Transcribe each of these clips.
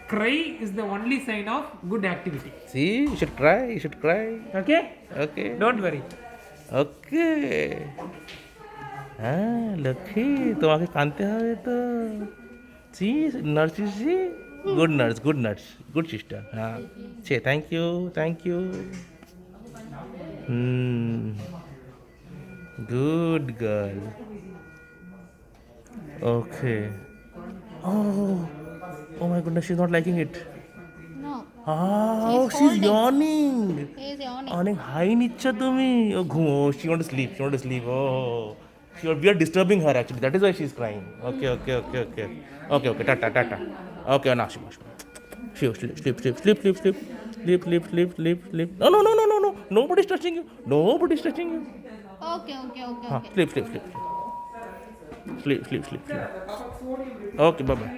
Cry is the only sign of good activity. See, you should cry. You should cry. Okay? Okay. Don't worry. Okay. Lakshmi তোমাকে কানতে হবে তো see nurse see good nurse good sister হ্যাঁ say thank you good girl okay oh my goodness, she's not liking it. No. Oh, she's holding. yawning. He's yawning. অনেক high নিচ্ছ তুমি ও ঘুমো she want to sleep oh we are disturbing her actually, that is why she's crying. Okay tata okay now she sleep no nobody's touching you Okay. sleep okay bye bye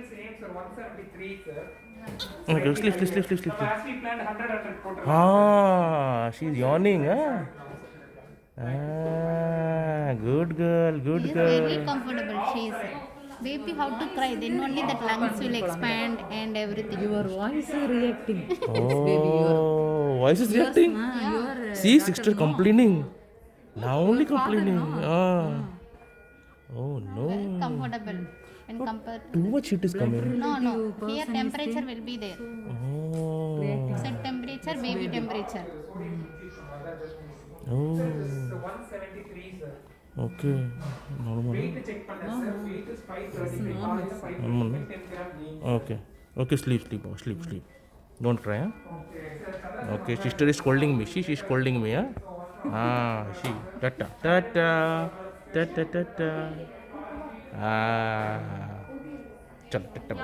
okay sleep Last we planned 100 photos. she's yawning good girl He's very comfortable. She's baby how to cry. Then only that lungs will expand and everything. Your voice is reacting. oh voice is reacting Your see sister complaining now only complaining oh no Very comfortable when compared. too much heat is coming No. Here temperature will be there. oh Set temperature, baby temperature. oh 173, sir. okay normal Weight check பண்ணேன் sir. Weight is 535. normal 10 gram gain. okay sleep don't cry okay sister is scolding me she's scolding me she tata chalo tata